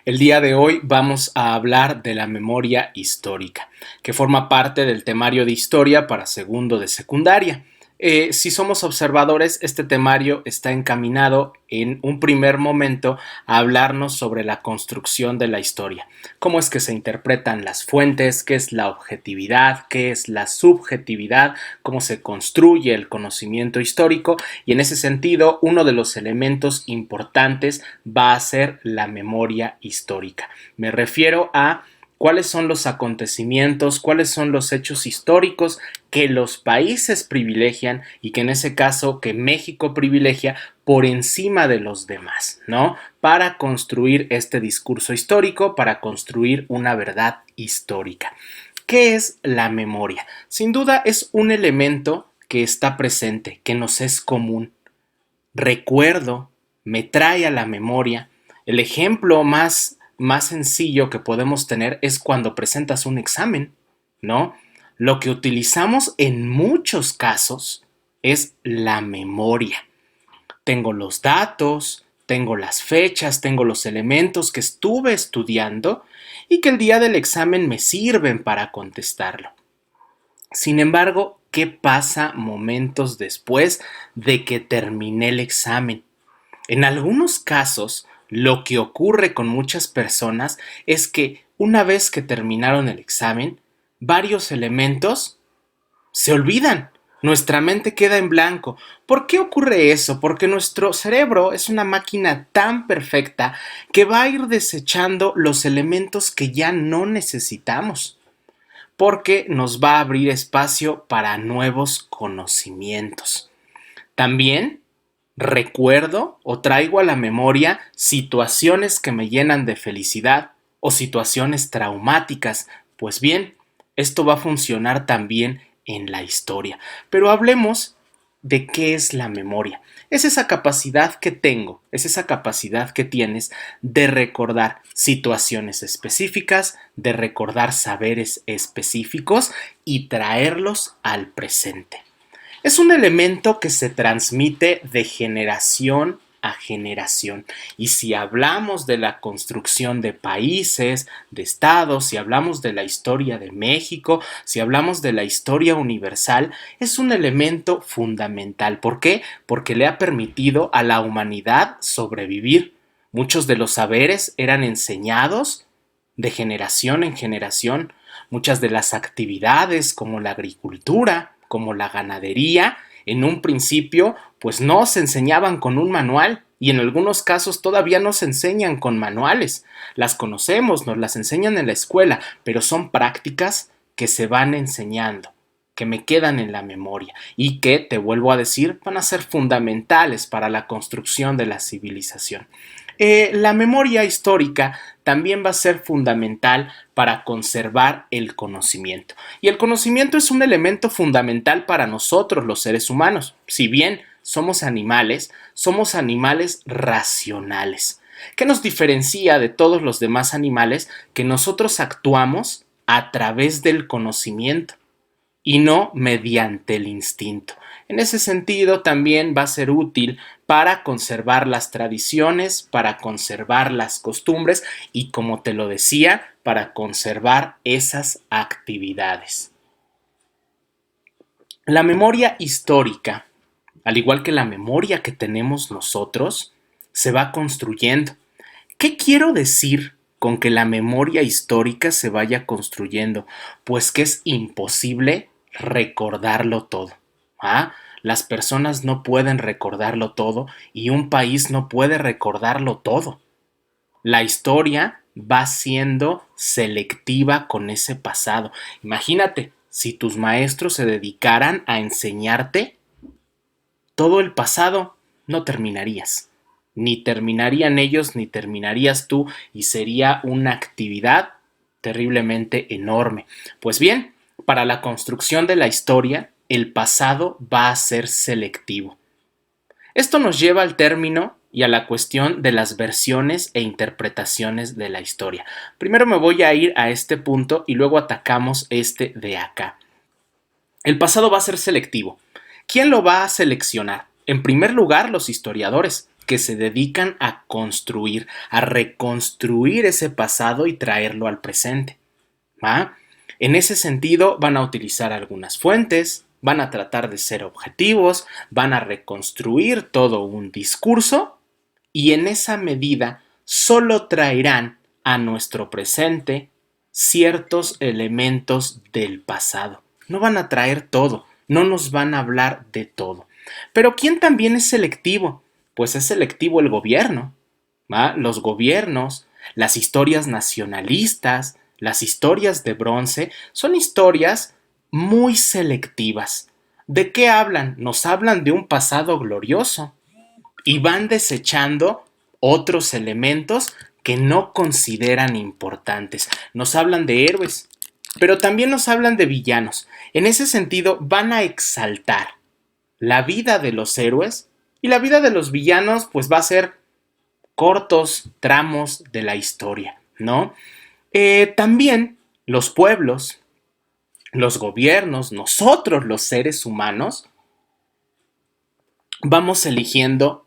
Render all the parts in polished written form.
El día de hoy vamos a hablar de la memoria histórica, que forma parte del temario de historia para segundo de secundaria. Si somos observadores, este temario está encaminado en un primer momento a hablarnos sobre la construcción de la historia, cómo es que se interpretan las fuentes, qué es la objetividad, qué es la subjetividad, cómo se construye el conocimiento histórico y en ese sentido uno de los elementos importantes va a ser la memoria histórica. Me refiero a cuáles son los acontecimientos, cuáles son los hechos históricos que los países privilegian y que en ese caso que México privilegia por encima de los demás, ¿no? Para construir este discurso histórico, para construir una verdad histórica. ¿Qué es la memoria? Sin duda es un elemento que está presente, que nos es común. Recuerdo, me trae a la memoria. El ejemplo más sencillo que podemos tener es cuando presentas un examen, ¿no? Lo que utilizamos en muchos casos es la memoria. Tengo los datos, tengo las fechas, tengo los elementos que estuve estudiando y que el día del examen me sirven para contestarlo. Sin embargo, ¿qué pasa momentos después de que terminé el examen? En algunos casos, lo que ocurre con muchas personas es que una vez que terminaron el examen, varios elementos se olvidan. Nuestra mente queda en blanco. ¿Por qué ocurre eso? Porque nuestro cerebro es una máquina tan perfecta que va a ir desechando los elementos que ya no necesitamos, porque nos va a abrir espacio para nuevos conocimientos. También recuerdo o traigo a la memoria situaciones que me llenan de felicidad o situaciones traumáticas. Pues bien, esto va a funcionar también en la historia. Pero hablemos de qué es la memoria. Es esa capacidad que tengo, es esa capacidad que tienes de recordar situaciones específicas, de recordar saberes específicos y traerlos al presente. Es un elemento que se transmite de generación a generación. Y si hablamos de la construcción de países, de estados, si hablamos de la historia de México, si hablamos de la historia universal, es un elemento fundamental. ¿Por qué? Porque le ha permitido a la humanidad sobrevivir. Muchos de los saberes eran enseñados de generación en generación. Muchas de las actividades como la agricultura, como la ganadería, en un principio pues no se enseñaban con un manual y en algunos casos todavía no se enseñan con manuales. Las conocemos, nos las enseñan en la escuela, pero son prácticas que se van enseñando, que me quedan en la memoria y que, te vuelvo a decir, van a ser fundamentales para la construcción de la civilización. La memoria histórica también va a ser fundamental para conservar el conocimiento. Y el conocimiento es un elemento fundamental para nosotros, los seres humanos. Si bien somos animales racionales. ¿Qué nos diferencia de todos los demás animales? Que nosotros actuamos a través del conocimiento y no mediante el instinto. En ese sentido, también va a ser útil para conservar las tradiciones, para conservar las costumbres y, como te lo decía, para conservar esas actividades. La memoria histórica, al igual que la memoria que tenemos nosotros, se va construyendo. ¿Qué quiero decir con que la memoria histórica se vaya construyendo? Pues que es imposible recordarlo todo. ¿Ah? Las personas no pueden recordarlo todo y un país no puede recordarlo todo. La historia va siendo selectiva con ese pasado. Imagínate, si tus maestros se dedicaran a enseñarte todo el pasado, no terminarías. Ni terminarían ellos, ni terminarías tú, y sería una actividad terriblemente enorme. Pues bien, para la construcción de la historia, el pasado va a ser selectivo. Esto nos lleva al término y a la cuestión de las versiones e interpretaciones de la historia. Primero me voy a ir a este punto y luego atacamos este de acá. El pasado va a ser selectivo. ¿Quién lo va a seleccionar? En primer lugar, los historiadores, que se dedican a construir, a reconstruir ese pasado y traerlo al presente, ¿va? En ese sentido, van a utilizar algunas fuentes, van a tratar de ser objetivos, van a reconstruir todo un discurso y en esa medida solo traerán a nuestro presente ciertos elementos del pasado. No van a traer todo, no nos van a hablar de todo. Pero ¿quién también es selectivo? Pues es selectivo el gobierno, ¿va? Los gobiernos, las historias nacionalistas, las historias de bronce, son historias muy selectivas. ¿De qué hablan? Nos hablan de un pasado glorioso y van desechando otros elementos que no consideran importantes. Nos hablan de héroes, pero también nos hablan de villanos. En ese sentido, van a exaltar la vida de los héroes y la vida de los villanos, pues va a ser cortos tramos de la historia, ¿no? También los pueblos, los gobiernos, nosotros los seres humanos, vamos eligiendo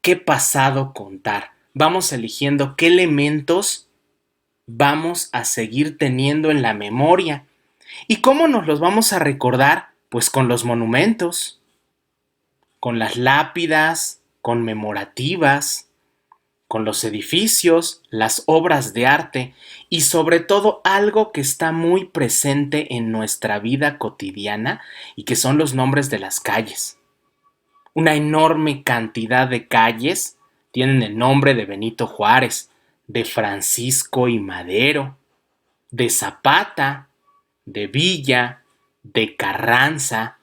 qué pasado contar, vamos eligiendo qué elementos vamos a seguir teniendo en la memoria. ¿Y cómo nos los vamos a recordar? Pues con los monumentos, con las lápidas conmemorativas, con los edificios, las obras de arte y sobre todo algo que está muy presente en nuestra vida cotidiana y que son los nombres de las calles. Una enorme cantidad de calles tienen el nombre de Benito Juárez, de Francisco y Madero, de Zapata, de Villa, de Carranza,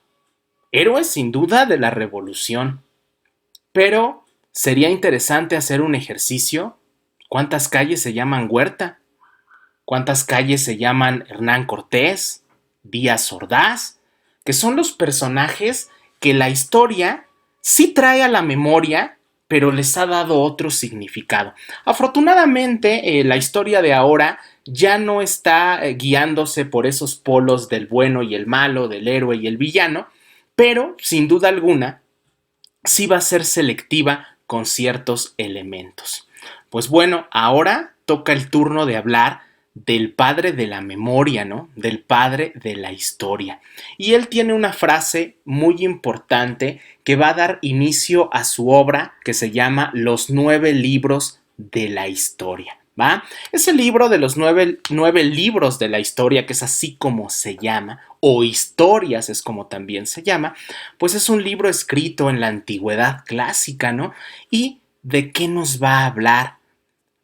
héroes sin duda de la Revolución. Pero sería interesante hacer un ejercicio. ¿Cuántas calles se llaman Huerta? ¿Cuántas calles se llaman Hernán Cortés, Díaz Ordaz? Que son los personajes que la historia sí trae a la memoria, pero les ha dado otro significado. Afortunadamente, la historia de ahora ya no está guiándose por esos polos del bueno y el malo, del héroe y el villano, pero sin duda alguna sí va a ser selectiva con ciertos elementos. Pues bueno, ahora toca el turno de hablar del padre de la memoria, ¿no? Del padre de la historia. Y él tiene una frase muy importante que va a dar inicio a su obra que se llama Los 9 libros de la historia, ¿va? Ese libro de los nueve libros de la historia, que es así como se llama, o historias es como también se llama, pues es un libro escrito en la antigüedad clásica, ¿no? ¿Y de qué nos va a hablar?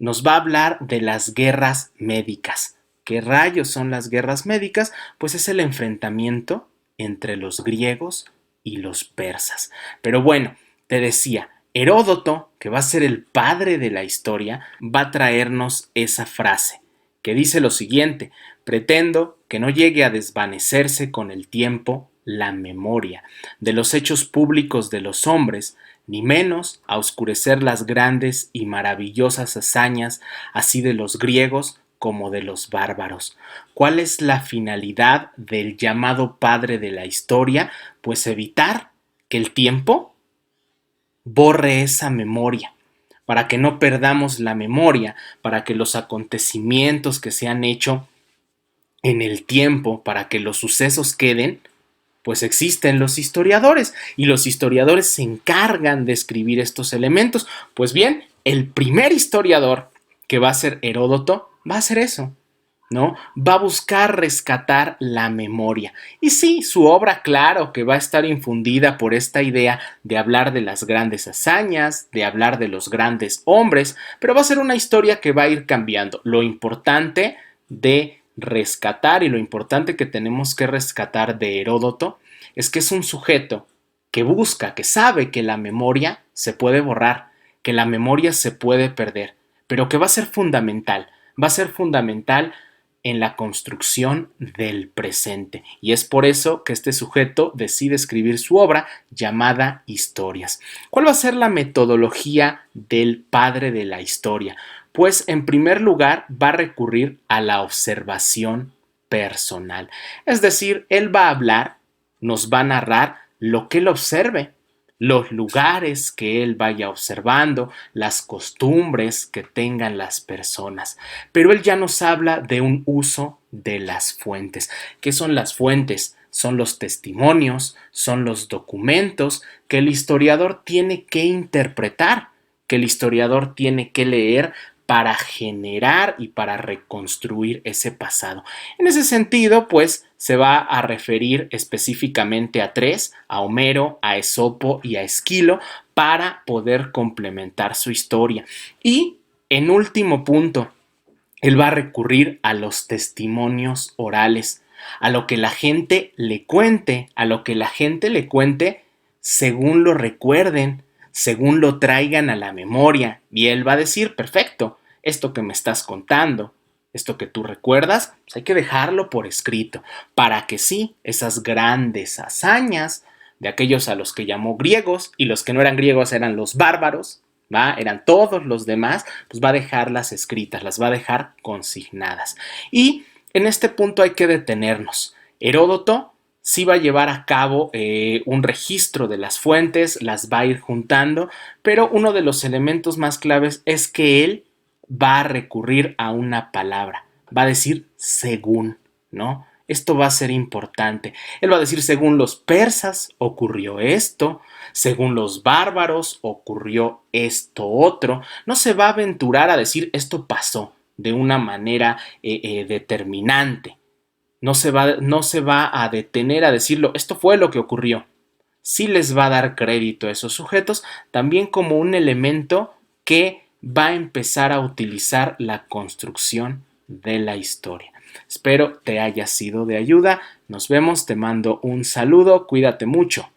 Nos va a hablar de las guerras médicas. ¿Qué rayos son las guerras médicas? Pues es el enfrentamiento entre los griegos y los persas. Pero bueno, te decía, Heródoto, que va a ser el padre de la historia, va a traernos esa frase, que dice lo siguiente: pretendo que no llegue a desvanecerse con el tiempo la memoria de los hechos públicos de los hombres, ni menos a oscurecer las grandes y maravillosas hazañas así de los griegos como de los bárbaros. ¿Cuál es la finalidad del llamado padre de la historia? Pues evitar que el tiempo borre esa memoria, para que no perdamos la memoria, para que los acontecimientos que se han hecho en el tiempo, para que los sucesos queden, pues existen los historiadores y los historiadores se encargan de escribir estos elementos. Pues bien, el primer historiador, que va a ser Heródoto, va a hacer eso, ¿no? Va a buscar rescatar la memoria. Y sí, su obra, claro, que va a estar infundida por esta idea de hablar de las grandes hazañas, de hablar de los grandes hombres, pero va a ser una historia que va a ir cambiando. Lo importante de rescatar y lo importante que tenemos que rescatar de Heródoto es que es un sujeto que busca, que sabe que la memoria se puede borrar, que la memoria se puede perder, pero que va a ser fundamental en la construcción del presente. Y es por eso que este sujeto decide escribir su obra llamada Historias. ¿Cuál va a ser la metodología del padre de la historia? Pues en primer lugar va a recurrir a la observación personal. Es decir, él va a hablar, nos va a narrar lo que él observe, los lugares que él vaya observando, las costumbres que tengan las personas. Pero él ya nos habla de un uso de las fuentes. ¿Qué son las fuentes? Son los testimonios, son los documentos que el historiador tiene que interpretar, que el historiador tiene que leer para generar y para reconstruir ese pasado. En ese sentido, pues, se va a referir específicamente a tres, a Homero, a Esopo y a Esquilo, para poder complementar su historia. Y, en último punto, él va a recurrir a los testimonios orales, a lo que la gente le cuente, a lo que la gente le cuente según lo recuerden, según lo traigan a la memoria. Y él va a decir, perfecto, esto que me estás contando, esto que tú recuerdas, pues hay que dejarlo por escrito, para que sí, esas grandes hazañas de aquellos a los que llamó griegos, y los que no eran griegos eran los bárbaros, ¿va? Eran todos los demás, pues va a dejarlas escritas, las va a dejar consignadas. Y en este punto hay que detenernos. Heródoto sí va a llevar a cabo un registro de las fuentes, las va a ir juntando, pero uno de los elementos más claves es que él va a recurrir a una palabra, va a decir según, ¿no? Esto va a ser importante. Él va a decir, según los persas ocurrió esto, según los bárbaros ocurrió esto otro. No se va a aventurar a decir esto pasó de una manera determinante. No se va a detener a decirlo, esto fue lo que ocurrió. Sí les va a dar crédito a esos sujetos, también como un elemento que va a empezar a utilizar la construcción de la historia. Espero te haya sido de ayuda. Nos vemos, te mando un saludo, cuídate mucho.